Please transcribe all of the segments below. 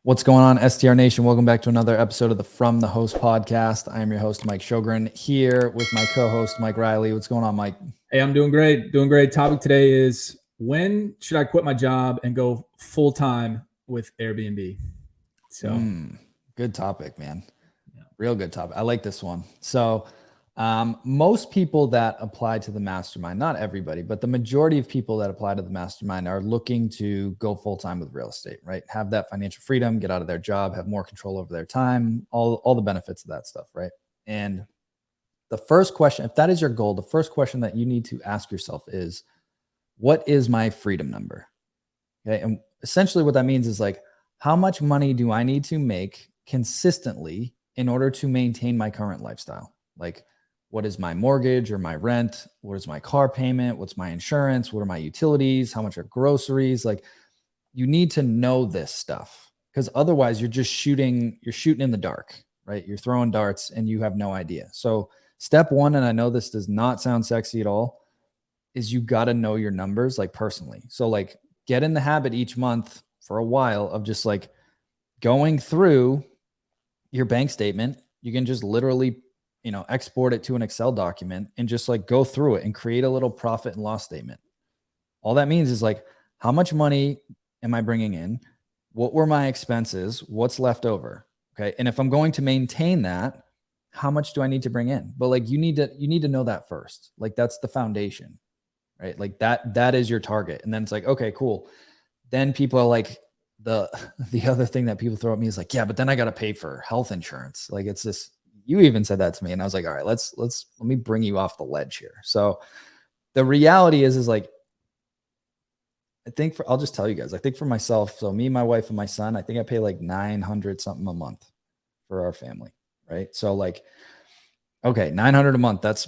What's going on, STR Nation? Welcome back to another episode of the From the Host podcast. I am your host, Mike Sjogren, here with my co-host, Mike Reilly. What's going on, Mike? Hey, I'm doing great. Doing great. Topic today is, when should I quit my job and go full-time with Airbnb? So, Good topic, man. Yeah. Real good topic. I like this one. So most people that apply to the mastermind, not everybody, but the majority of people that apply to the mastermind are looking to go full-time with real estate, right? Have that financial freedom, get out of their job, have more control over their time, all the benefits of that stuff, right? And the first question, if that is your goal, the first question that you need to ask yourself is, what is my freedom number? Okay. And essentially what that means is like, how much money do I need to make consistently in order to maintain my current lifestyle? Like, what is my mortgage or my rent? What is my car payment? What's my insurance? What are my utilities? How much are groceries? Like, you need to know this stuff, because otherwise you're shooting in the dark, right? You're throwing darts and you have no idea. So step one, and I know this does not sound sexy at all, is you got to know your numbers, like personally. So like, get in the habit each month for a while of just like going through your bank statement. You can just literally, export it to an Excel document and just like go through it and create a little profit and loss statement. All that means is like, how much money am I bringing in? What were my expenses? What's left over? Okay. And if I'm going to maintain that, how much do I need to bring in? But like, you need to know that first. Like, that's the foundation, right? Like that is your target. And then it's like, okay, cool. Then people are like, the other thing that people throw at me is like, yeah, but then I got to pay for health insurance. Like, it's this, you even said that to me. And I was like, all right, let me bring you off the ledge here. So the reality is like, I'll just tell you guys, I think for myself, so me, my wife, and my son, I think I pay like 900 something a month for our family. Right. So like, okay, 900 a month, that's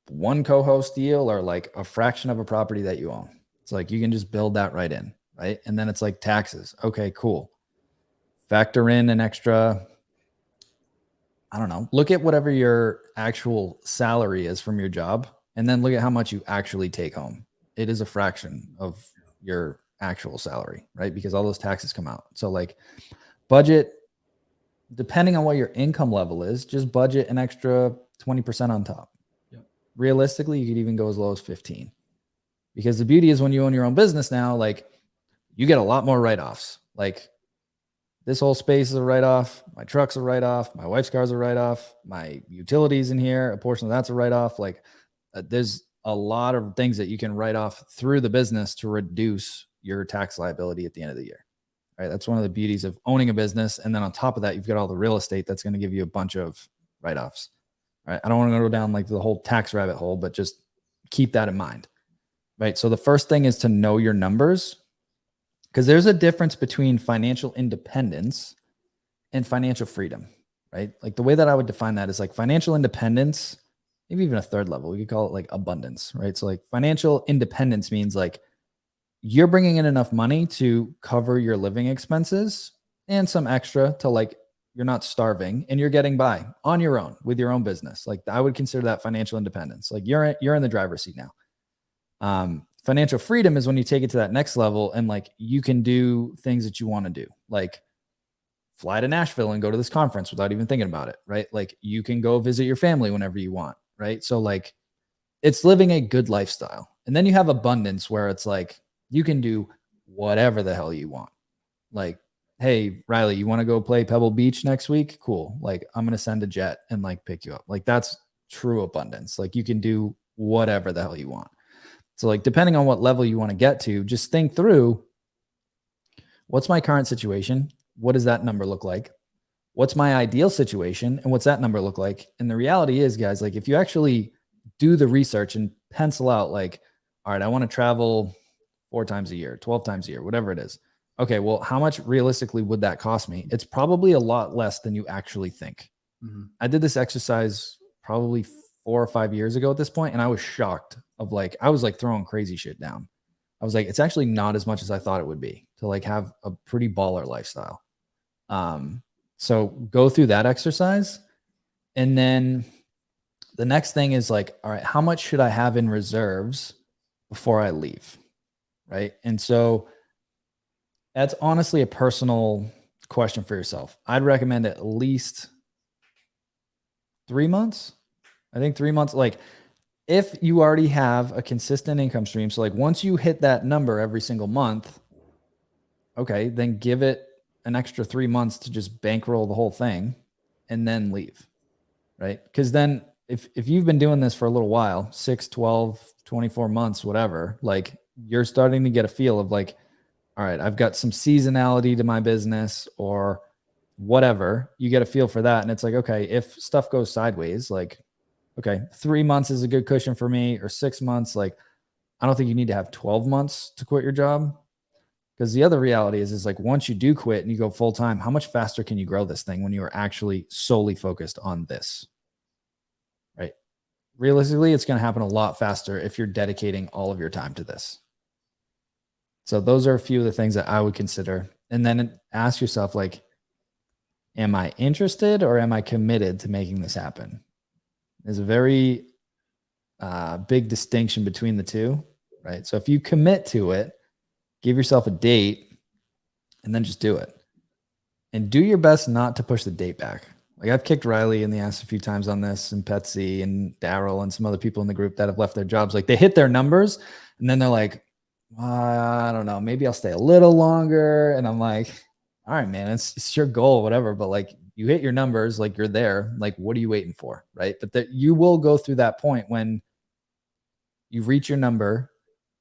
one co-host deal or like a fraction of a property that you own. It's like, you can just build that right in. Right. And then it's like taxes. Okay, cool. Factor in an extra, I don't know, look at whatever your actual salary is from your job, and then look at how much you actually take home. It is a fraction of your actual salary, right? Because all those taxes come out. So like, budget, depending on what your income level is, just budget an extra 20% on top. Yep. Realistically, you could even go as low as 15. Because the beauty is, when you own your own business now, like, you get a lot more write-offs. Like, this whole space is a write-off. My truck's a write-off. My wife's car's a write-off. My utilities in here, a portion of that's a write-off. Like, there's a lot of things that you can write off through the business to reduce your tax liability at the end of the year. Right? That's one of the beauties of owning a business. And then on top of that, you've got all the real estate that's going to give you a bunch of write-offs. Right? I don't want to go down like the whole tax rabbit hole, but just keep that in mind. Right? So the first thing is to know your numbers, because there's a difference between financial independence and financial freedom, right? Like, the way that I would define that is like, financial independence, maybe even a third level, we could call it like abundance, right? So like, financial independence means like, you're bringing in enough money to cover your living expenses and some extra to, like, you're not starving and you're getting by on your own with your own business. Like, I would consider that financial independence. Like, you're in the driver's seat now. Financial freedom is when you take it to that next level and like, you can do things that you want to do, like fly to Nashville and go to this conference without even thinking about it, right? Like, you can go visit your family whenever you want, right? So like, it's living a good lifestyle. And then you have abundance, where it's like, you can do whatever the hell you want. Like, hey, Reilly, you want to go play Pebble Beach next week? Cool. Like, I'm going to send a jet and like pick you up. Like, that's true abundance. Like, you can do whatever the hell you want. So like, depending on what level you want to get to, just think through, what's my current situation? What does that number look like? What's my ideal situation? And what's that number look like? And the reality is, guys, like, if you actually do the research and pencil out like, all right, I want to travel 4 times a year, 12 times a year, whatever it is. Okay, well, how much realistically would that cost me? It's probably a lot less than you actually think. Mm-hmm. I did this exercise probably 4 or 5 years ago at this point, and I was shocked of like, I was like throwing crazy shit down. I was like, it's actually not as much as I thought it would be to like have a pretty baller lifestyle. So go through that exercise. And then the next thing is like, all right, how much should I have in reserves before I leave? Right. And so that's honestly a personal question for yourself. I'd recommend at least 3 months. I think 3 months, like if you already have a consistent income stream. So like once you hit that number every single month, okay, then give it an extra 3 months to just bankroll the whole thing and then leave, right? Because then if you've been doing this for a little while, 6, 12, 24 months, whatever, like you're starting to get a feel of like, all right, I've got some seasonality to my business or whatever. You get a feel for that. And it's like, okay, if stuff goes sideways, like, okay, 3 months is a good cushion for me, or 6 months. Like, I don't think you need to have 12 months to quit your job. Because the other reality is like once you do quit and you go full time, how much faster can you grow this thing when you are actually solely focused on this? Right? Realistically, it's going to happen a lot faster if you're dedicating all of your time to this. So those are a few of the things that I would consider. And then ask yourself, like, am I interested or am I committed to making this happen? There's a very big distinction between the two, right? So if you commit to it, give yourself a date and then just do it. And do your best not to push the date back. Like I've kicked Reilly in the ass a few times on this, and Petsy and Daryl and some other people in the group that have left their jobs. Like they hit their numbers and then they're like, I don't know, maybe I'll stay a little longer. And I'm like, all right, man, it's your goal, whatever. But like you hit your numbers, like you're there. Like, what are you waiting for? Right. But that you will go through that point when you reach your number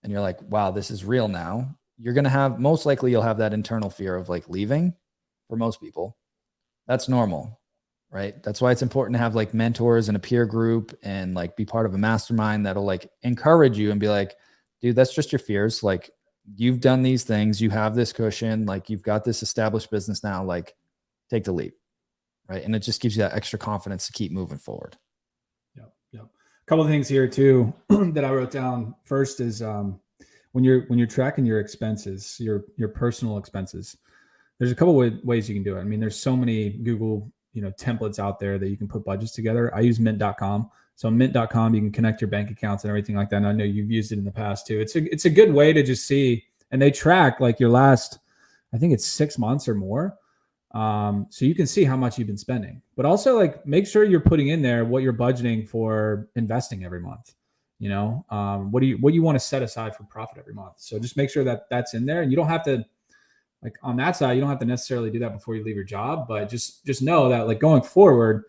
and you're like, wow, this is real now. You're going to have, most likely you'll have that internal fear of like leaving for most people. That's normal, right? That's why it's important to have like mentors and a peer group and like be part of a mastermind that'll like encourage you and be like, dude, that's just your fears. Like you've done these things, you have this cushion, like you've got this established business now, like take the leap, right? And it just gives you that extra confidence to keep moving forward. Yep. A couple of things here too that I wrote down. First is when you're tracking your expenses, your personal expenses, there's a couple of ways you can do it. I mean, there's so many Google, templates out there that you can put budgets together. I use mint.com. So mint.com, you can connect your bank accounts and everything like that. And I know you've used it in the past too. It's a good way to just see, and they track like your last, I think it's 6 months or more. So you can see how much you've been spending, but also like make sure you're putting in there what you're budgeting for investing every month. What do you want to set aside for profit every month? So just make sure that that's in there, and you don't have to, like on that side, you don't have to necessarily do that before you leave your job, but just know that like going forward,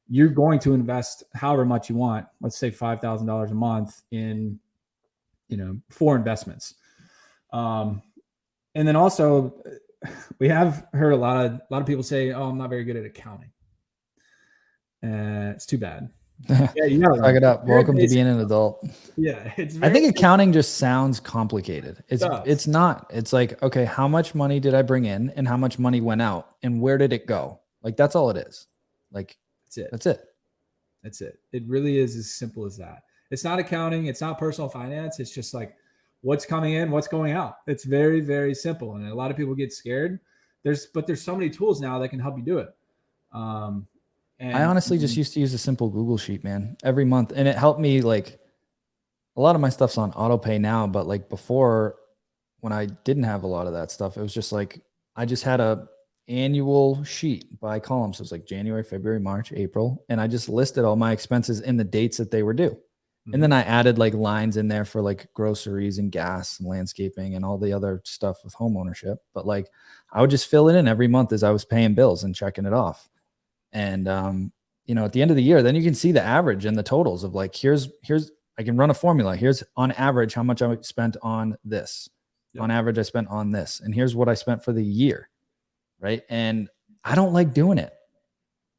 you're going to invest however much you want. Let's say $5,000 a month in, 4 investments. And then also we have heard a lot of people say, "Oh, I'm not very good at accounting." It's too bad. Yeah, you gotta suck it up. Welcome to being an adult. Yeah, I think accounting just sounds complicated. It's not. It's like, okay, how much money did I bring in and how much money went out and where did it go? Like that's all it is. Like that's it. It really is as simple as that. It's not accounting, it's not personal finance. It's just like what's coming in, what's going out. It's very, very simple. And a lot of people get scared. There's so many tools now that can help you do it. And I honestly just used to use a simple Google sheet, man, every month. And it helped me. Like a lot of my stuff's on auto pay now, but like before when I didn't have a lot of that stuff, it was just like, I just had a annual sheet by columns. So it was like January, February, March, April. And I just listed all my expenses in the dates that they were due. Mm-hmm. And then I added like lines in there for like groceries and gas and landscaping and all the other stuff with home ownership. But like, I would just fill it in every month as I was paying bills and checking it off. And, at the end of the year, then you can see the average and the totals of like, here's, I can run a formula. Here's on average, how much I spent on this. Yep. On average, I spent on this. And here's what I spent for the year. Right. And I don't like doing it.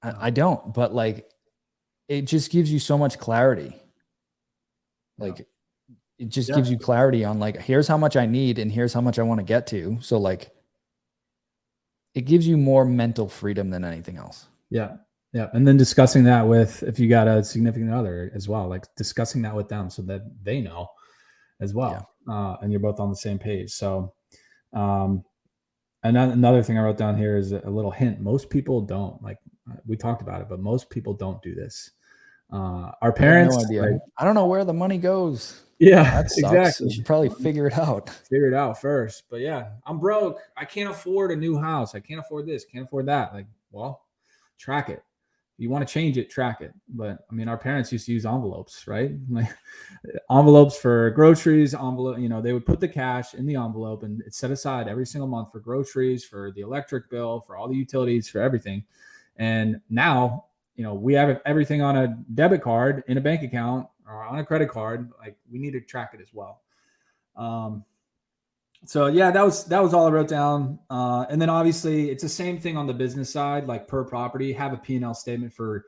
I don't, but like, it just gives you so much clarity. Like it just gives you clarity on like, here's how much I need and here's how much I want to get to. So like, it gives you more mental freedom than anything else. Yeah. And then discussing that with, if you got a significant other as well, like discussing that with them so that they know as well. Yeah. And you're both on the same page. So, another thing I wrote down here is a little hint. Most people don't, like we talked about it, but most people don't do this. Our parents, I have no idea. I don't know where the money goes. Yeah, That sucks. exactly. You should probably figure it out. Figure it out first. But yeah, I'm broke. I can't afford a new house. I can't afford this, can't afford that. Like, well, track it. If you want to change it, track it. But I mean, our parents used to use envelopes, right? Like envelopes for groceries, they would put the cash in the envelope and it's set aside every single month for groceries, for the electric bill, for all the utilities, for everything. And now, we have everything on a debit card in a bank account or on a credit card. Like we need to track it as well. So yeah, that was all I wrote down. And then obviously it's the same thing on the business side, like per property, have a P&L statement for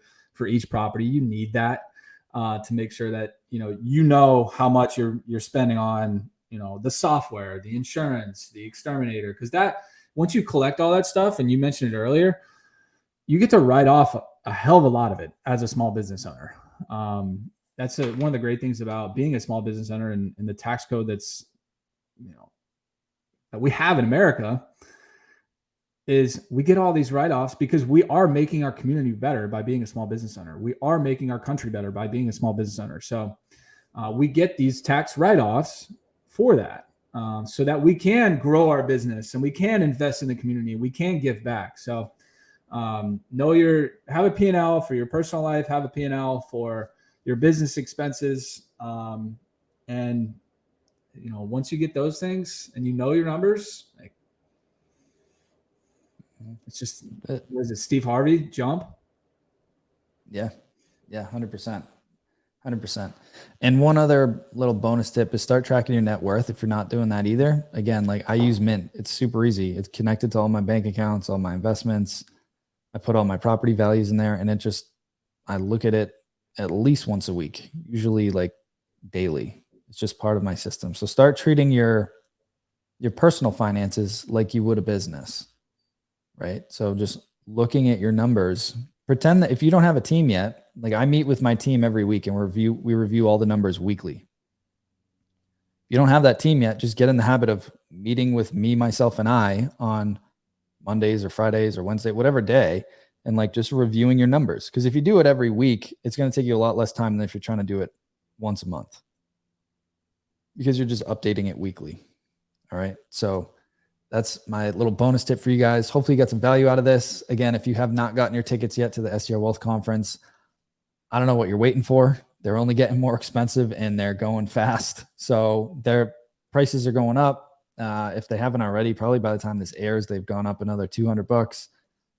each property. You need that to make sure that, how much you're spending on, the software, the insurance, the exterminator. Cause that, once you collect all that stuff, and you mentioned it earlier, you get to write off a hell of a lot of it as a small business owner. That's one of the great things about being a small business owner and the tax code that's, that we have in America is we get all these write-offs because we are making our community better by being a small business owner. We are making our country better by being a small business owner. So we get these tax write-offs for that, so that we can grow our business and we can invest in the community. We can give back. So have a P&L for your personal life, have a P&L for your business expenses. And once you get those things and your numbers, like it's just, what is it, Steve Harvey jump? Yeah. 100%. 100%. And one other little bonus tip is start tracking your net worth. If you're not doing that either, again, like I use Mint. It's super easy. It's connected to all my bank accounts, all my investments. I put all my property values in there, and I look at it at least once a week, usually like daily. It's just part of my system. So start treating your personal finances like you would a business, right? So just looking at your numbers, pretend that if you don't have a team yet, like I meet with my team every week and we review all the numbers weekly. If you don't have that team yet, just get in the habit of meeting with me, myself, and I on Mondays or Fridays or Wednesday, whatever day, and like just reviewing your numbers. Because if you do it every week, it's going to take you a lot less time than if you're trying to do it once a month, because you're just updating it weekly. All right. So that's my little bonus tip for you guys. Hopefully you got some value out of this. Again, if you have not gotten your tickets yet to the STR Wealth Conference, I don't know what you're waiting for. They're only getting more expensive and they're going fast. So their prices are going up. If they haven't already, probably by the time this airs, they've gone up another $200.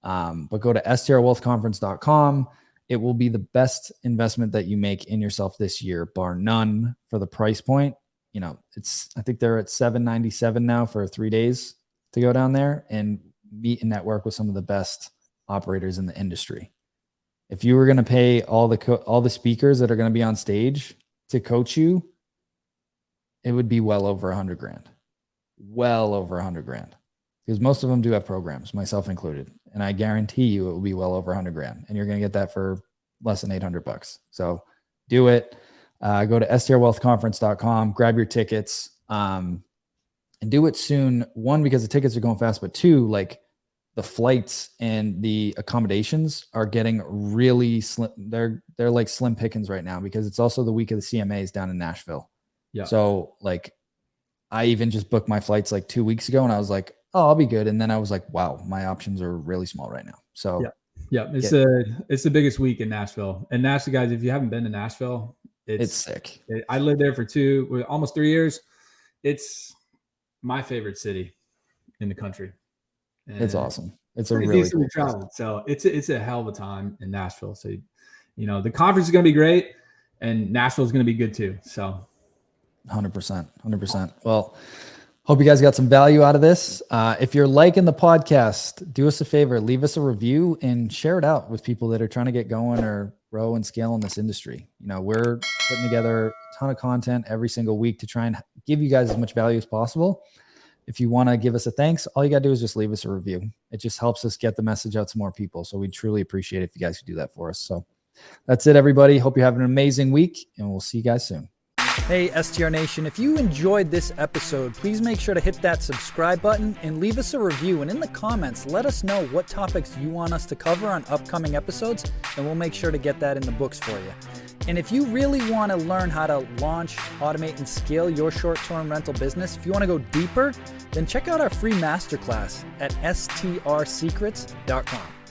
But go to strwealthconference.com. It will be the best investment that you make in yourself this year, bar none, for the price point. I think they're at $797 now for 3 days to go down there and meet and network with some of the best operators in the industry. If you were going to pay all the speakers that are going to be on stage to coach you, it would be well over $100,000. Well over $100,000, because most of them do have programs, myself included. And I guarantee you it will be well over $100,000, and you're going to get that for less than $800. So do it. Go to strwealthconference.com, grab your tickets, and do it soon. One, because the tickets are going fast, but two, like the flights and the accommodations are getting really slim. They're like slim pickings right now, because it's also the week of the CMAs down in Nashville. Yeah. So like I even just booked my flights like 2 weeks ago and I was like, oh, I'll be good. And then I was like, wow, my options are really small right now. So yeah, it's the biggest week in Nashville. And Nashville, guys, if you haven't been to Nashville, it's sick. I lived there for almost 3 years. It's my favorite city in the country. And it's awesome. It's a really cool travel. So it's a hell of a time in Nashville. So, the conference is going to be great, and Nashville is going to be good too. So 100%. Well, hope you guys got some value out of this. If you're liking the podcast, do us a favor, leave us a review and share it out with people that are trying to get going or grow and scale in this industry. We're putting together a ton of content every single week to try and give you guys as much value as possible. If you want to give us a thanks, all you got to do is just leave us a review. It just helps us get the message out to more people. So we truly appreciate it if you guys could do that for us. So that's it, everybody. Hope you have an amazing week, and we'll see you guys soon. Hey, STR Nation, if you enjoyed this episode, please make sure to hit that subscribe button and leave us a review. And in the comments, let us know what topics you want us to cover on upcoming episodes, and we'll make sure to get that in the books for you. And if you really want to learn how to launch, automate, and scale your short-term rental business, if you want to go deeper, then check out our free masterclass at strsecrets.com.